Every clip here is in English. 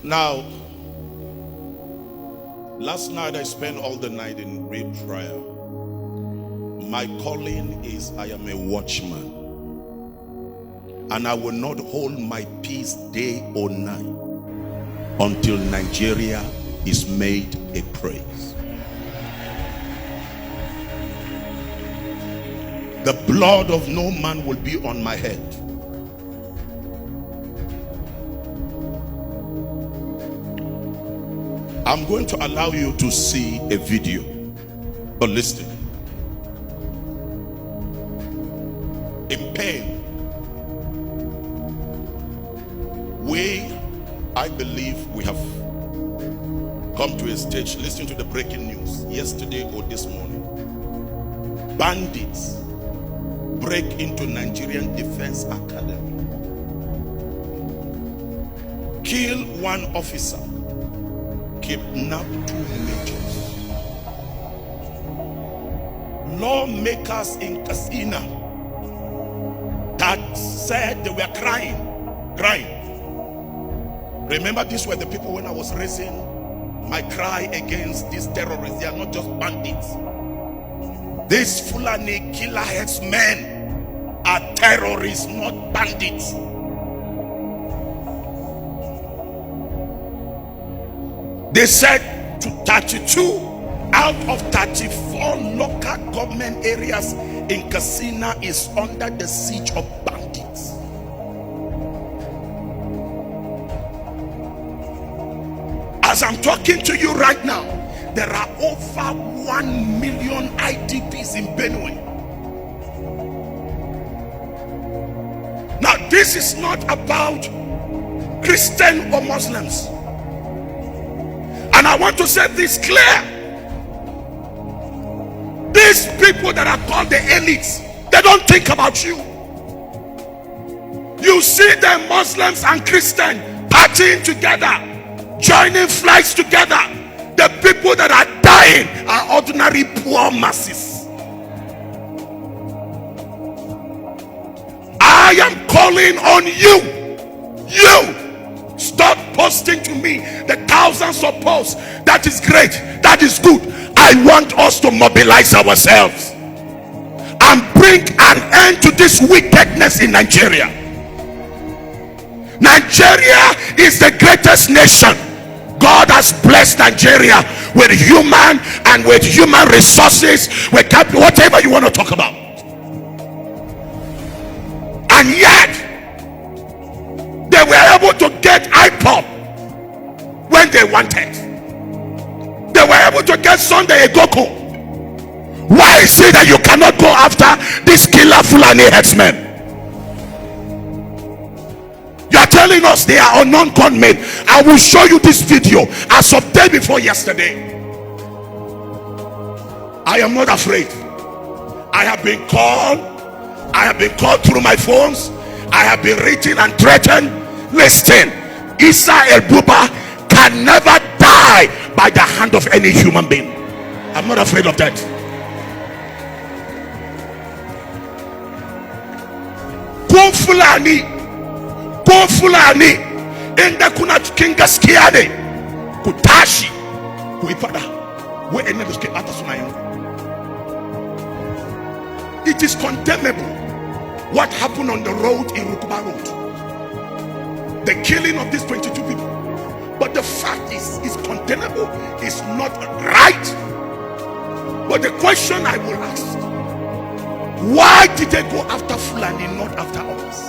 Now, last night I spent all the night in real prayer. My calling is I am a watchman, and I will not hold my peace day or night until Nigeria is made a praise. The blood of no man will be on my head. I'm going to allow you to see a video, but listen. In pain, I believe we have come to a stage. Listen to the breaking news yesterday or this morning. Bandits break into Nigerian Defense Academy, kill one officer, kidnap 2 majors. Lawmakers in Katsina that said they were crying. Remember, these were the people when I was raising my cry against these terrorists. They are not just bandits. These Fulani killer headsmen are terrorists, not bandits. They said to 32 out of 34 local government areas in Katsina is under the siege of bandits. As I'm talking to you right now, there are over 1 million IDPs in Benue. Now, this is not about Christian or Muslims. And I want to say this clear. These people that are called the elites, they don't think about you. You see them, Muslims and Christians, partying together, joining flights together. The people that are dying are ordinary poor masses. I am calling on you. Stop posting to me the thousands of posts. That is great. That is good. I want us to mobilize ourselves and bring an end to this wickedness in Nigeria. Nigeria is the greatest nation. God has blessed Nigeria with human resources, with whatever you want to talk about. And yet, they were able to get IPOP when they wanted. They were able to get Sunday Egoko. Why is it that you cannot go after this killer Fulani headsmen? You are telling us they are unknown gunmen. I will show you this video as of day before yesterday. I am not afraid. I have been called through my phones. I have been written and threatened. Listen, Isa El-Buba can never die by the hand of any human being. I'm not afraid of that. Go Fulani inda kuna cikin gaskiya ne, ku tashi ku yi fada wa'annan da suke bata sunayen. It is condemnable what happened on the road in Rukuba Road, the killing of these 22 people. But the fact is, it's condemnable. It's not right. But the question I will ask, why did they go after Fulani, not after us?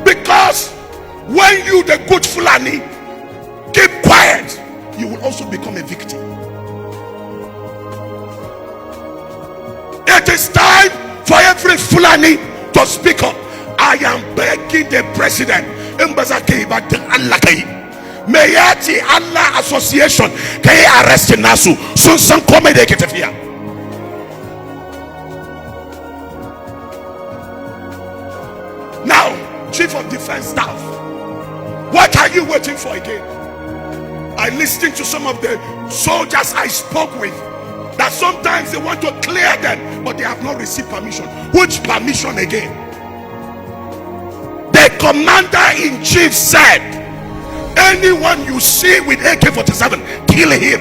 Because when you, the good Fulani, keep quiet, you will also become a victim. It is time for every Fulani to speak up. I am begging the president, Mayati Allah Association, Kay arrest Nasu, soon some comedy get here. Now, Chief of Defense Staff, what are you waiting for again? I listened to some of the soldiers I spoke with, that sometimes they want to clear them, but they have not received permission. Which permission again? commander-in-chief said, anyone you see with AK-47, kill him.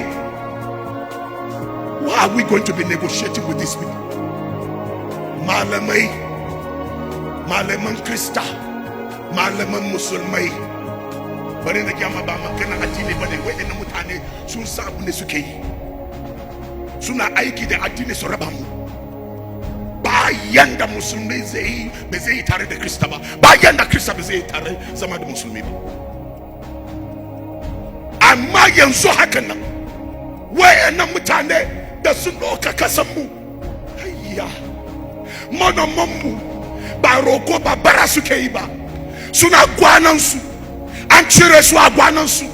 Why are we going to be negotiating with these people? Malamai, Malaman Krista, Malaman Musulmai. But in the Yamabama, can I tell you what they wait in the Mutane, Susa Bunesuke? Suna Aiki the Adine Sorabamu. Bayanda Musulmi Bezei Tare de Christaba, Bayanda Christa Bezei Tare, Zamad Musulmi. And Mayan Sohakana, where Namutane, the Sunoka Kasamu, Monomomu, Baroko Barasukeiba, Suna Guanansu. Anchire su agwanansu,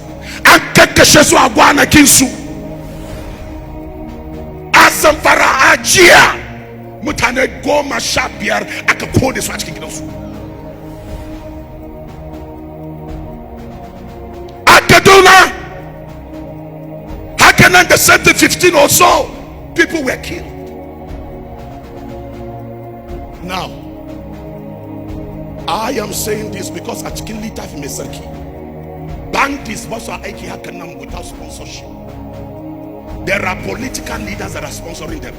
ankekeshe su agwana kinsu, azamfara ajia, mutane goma shabiyar akakode su achikin gidansu. Akaduna, hakanan the 715 or so, people were killed. Now, I am saying this because achikin litaf mesaki. Bandits without sponsorship. There are political leaders that are sponsoring them.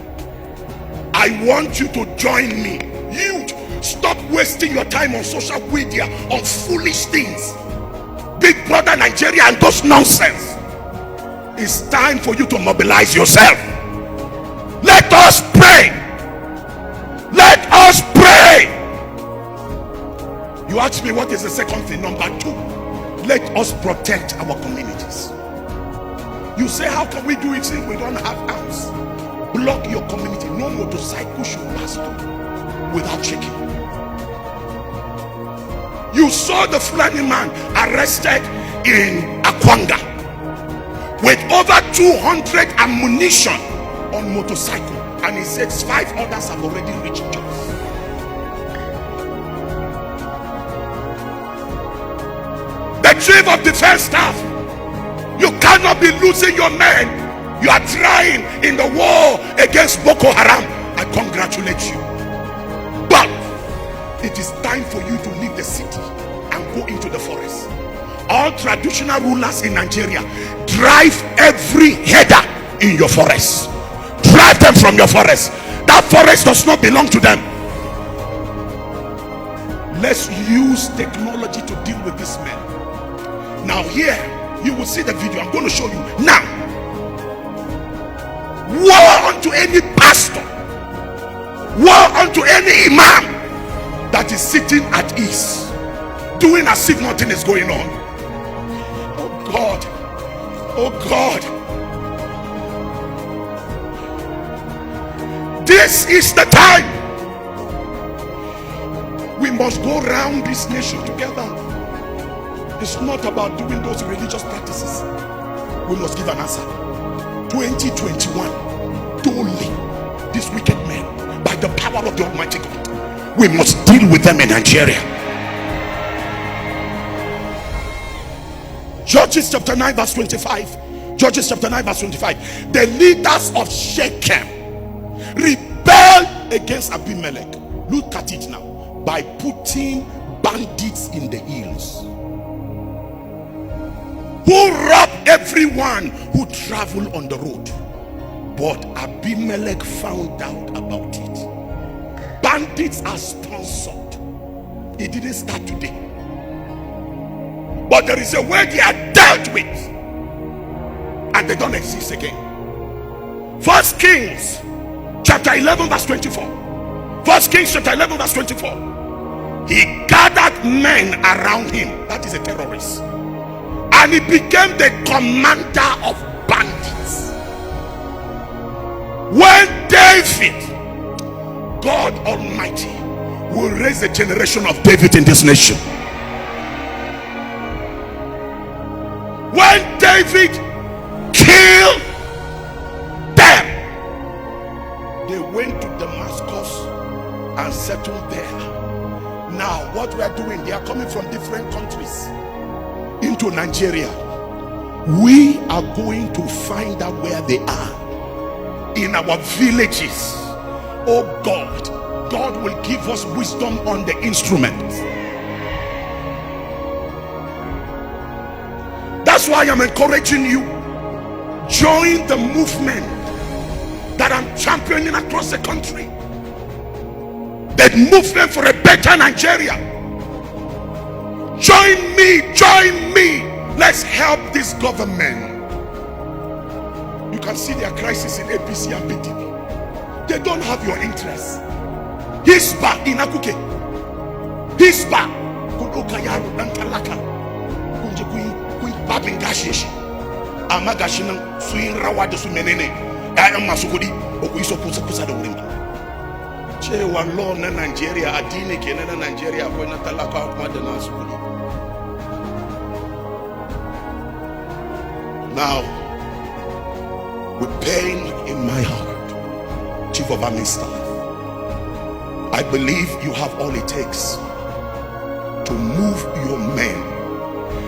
I want you to join me. Youth, stop wasting your time on social media on foolish things. Big Brother Nigeria and those nonsense. It's time for you to mobilize yourself. Let us pray. Let us pray. You ask me what is the second thing? Number 2. Let us protect our communities. You say, how can we do it if we don't have arms? Block your community. No motorcycle should pass through without checking. You saw the Fulani man arrested in Akwanga with over 200 ammunition on motorcycle, and he said 5 others have already reached Jos. Chief of defense staff, you cannot be losing your men. You are trying in the war against Boko Haram. I congratulate you, but it is time for you to leave the city and go into the forest. All traditional rulers in Nigeria, drive every header in your forest. Drive them from your forest. That forest does not belong to them. Let's use technology to deal with this man. Now here, you will see the video. I'm going to show you. Now, woe unto any pastor, woe unto any imam that is sitting at ease, doing as if nothing is going on. Oh God, oh God. This is the time. We must go round this nation together. It's not about doing those religious practices. We must give an answer. 2021, only these wicked men, by the power of the Almighty God, we must deal with them in Nigeria. Judges chapter 9 verse 25. Judges chapter 9 verse 25. The leaders of Shechem rebelled against Abimelech. Look at it now. By putting bandits in the hills, who rob everyone who travel on the road. But Abimelech found out about it. Bandits are sponsored. It didn't start today, but there is a way they are dealt with, and they don't exist again. 1 Kings chapter 11 verse 24. 1 Kings chapter 11 verse 24. He gathered men around him. That is a terrorist. And he became the commander of bandits. When David, God Almighty, will raise a generation of David in this nation. When David killed them, they went to Damascus and settled there. Now what we are doing, they are coming from different countries into Nigeria. We are going to find out where they are in our villages. Oh God, God will give us wisdom on the instruments. That's why I'm encouraging you. Join the movement that I'm championing across the country. The movement for a better Nigeria. Join me, join me. Let's help this government. You can see their crisis in APC and PDP. They don't have your interest. Hisba in Akuke. Hisba. Kudokayaru Nantalaka. Kunjekui Babingashishi. Amagashinam Suin Rawad Sumenene. I am Masukudi. Okuiso Pusa the Urimba. Che one law na Nigeria, Adine Kenana Nigeria, Buena Talaka, Madana Sukudi. Now, with pain in my heart, Chief of Army Staff, I believe you have all it takes to move your men.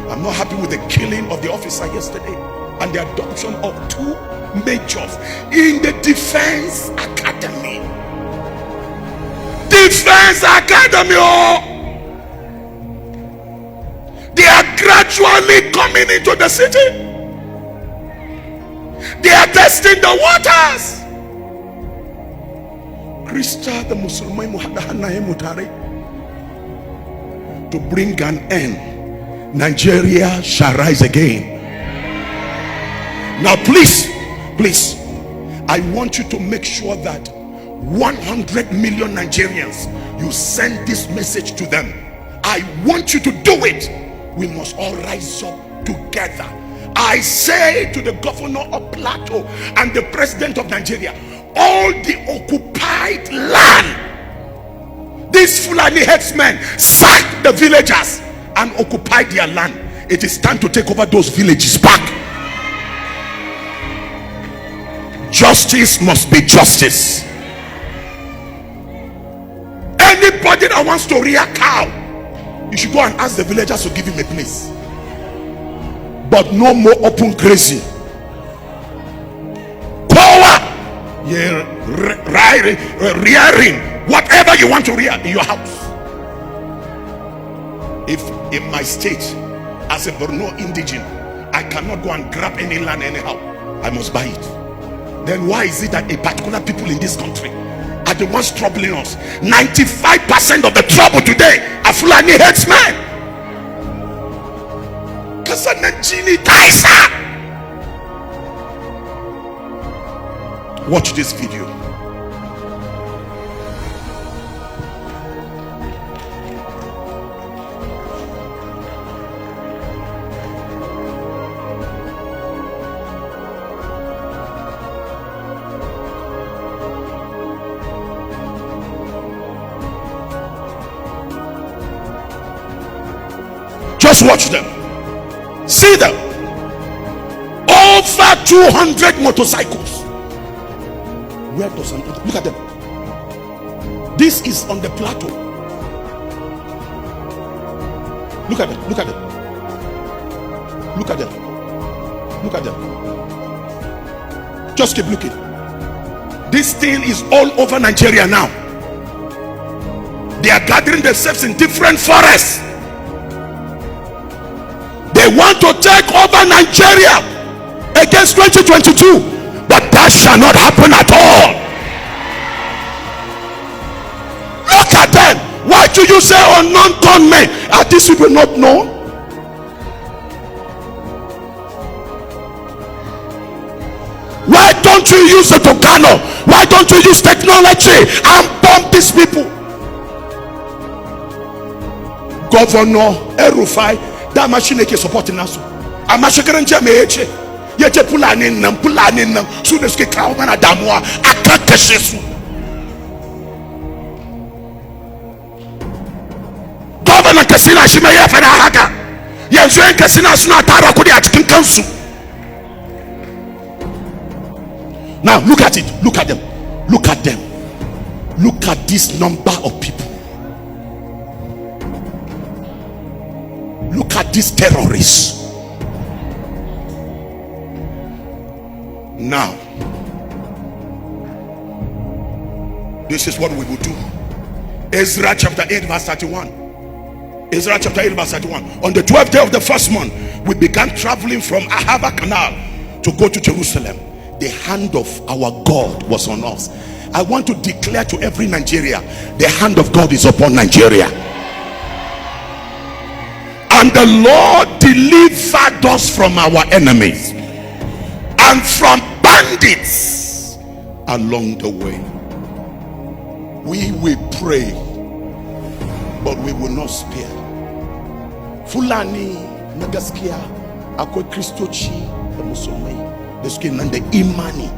I'm not happy with the killing of the officer yesterday and the adoption of 2 majors in the Defense Academy. Defense Academy, oh! They are gradually coming into the city. They are testing the waters. Krista the Muslim to bring an end. Nigeria shall rise again. Now please, I want you to make sure that 100 million Nigerians, you send this message to them. I want you to do it. We must all rise up together. I say to the governor of Plateau and the president of Nigeria, all the occupied land, these Fulani headsmen sacked the villagers and occupied their land. It is time to take over those villages back. Justice must be justice. Anybody that wants to rear cow, you should go and ask the villagers to give him a place. But no more open grazing. Power, rearing whatever you want to rear in your house. If in my state, as a Borno indigene, I cannot go and grab any land anyhow, I must buy it. Then why is it that a particular people in this country are the ones troubling us? 95% of the trouble today are Fulani headsmen. Watch this video. Just watch them. See them. Over 200 motorcycles. Where does them? Look at them. This is on the plateau. Look at them. Look at them. Look at them. Look at them. Just keep looking. This thing is all over Nigeria now. They are gathering themselves in different forests. They want to take over Nigeria against 2022, but that shall not happen at all. Look at them. Why do you say unknown gunmen? Are these people not known? Why don't you use the Togano? Why don't you use technology and bomb these people? Governor El-Rufai, that machine is supporting us. I'm a shakaran jameche. Yet pulanin nam soon as get crown and a damoa. I can't test this. Governor Casina Shimaya Fanahaga. Yanzuan Casina Sunatara could have taken council. Now look at it. Look at them. Look at them. Look at this number of people. Look at these terrorists. Now, this is what we will do. Ezra chapter 8 verse 31. Ezra chapter 8 verse 31. On the 12th day of the first month, we began traveling from Ahava Canal to go to Jerusalem, the hand of our God was on us. I want to declare to every Nigeria, the hand of God is upon Nigeria. And the Lord delivered us from our enemies and from bandits along the way. We will pray, but we will not spare. Fulani nagaskia akwai kristoci da musulmai da suke nan da imani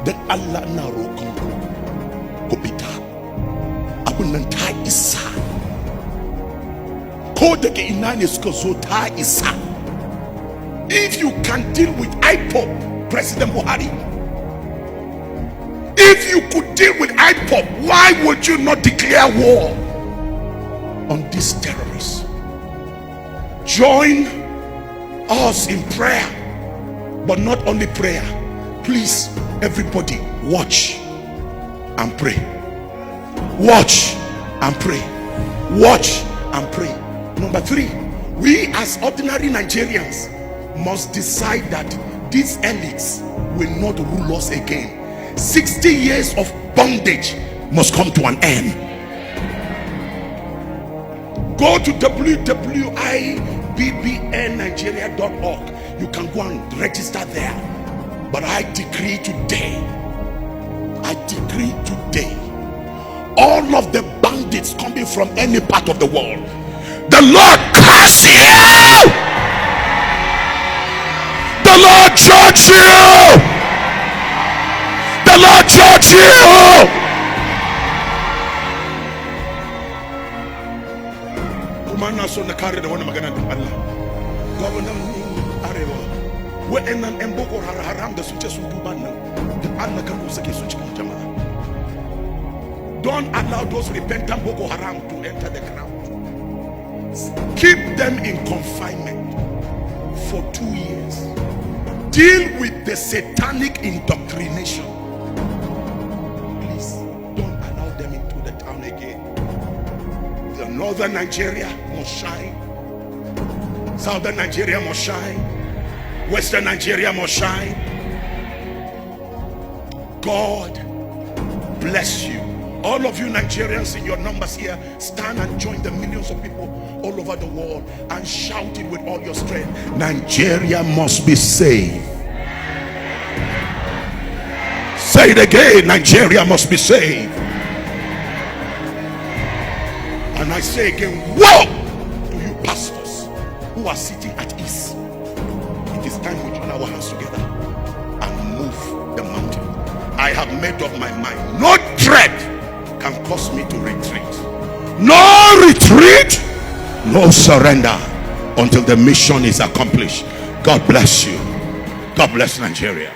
dan Allah na roƙon ku fita, abun nan ta isa, ko daga ina ne suka zo ta isa. If you can deal with IPOB, President Buhari, if you could deal with IPOB, why would you not declare war on these terrorists? Join us in prayer, but not only prayer. Please, everybody, watch and pray. Watch and pray. Watch and pray. Number 3, we as ordinary Nigerians must decide that these elites will not rule us again. 60 years of bondage must come to an end. Go to www.ibbnnigeria.org. You can go and register there. But I decree today, all of the bandits coming from any part of the world, the Lord curse you, the Lord judge you, the Lord judge you. Kumana so na kare da wani magana da Allah. Gwamnan Arewa wa'annan yan boko haram da sun ce sun tuba nan da Allah kan ku sake su cikin jama'a. Don't allow those repentant boko haram to enter the ground. Keep them in confinement for 2 years. Deal with the satanic indoctrination. Please don't allow them into the town again. The northern Nigeria must shine, southern Nigeria must shine, western Nigeria must shine. God bless you. All of you Nigerians in your numbers here, stand and join the millions of people all over the world and shout it with all your strength. Nigeria must be saved. Say it again, Nigeria must be saved. And I say again, woe to you pastors who are sitting at ease. It is time we join our hands together and move the mountain. I have made up my mind. No threat can cause me to retreat. No retreat, no surrender until the mission is accomplished. God bless you. God bless Nigeria.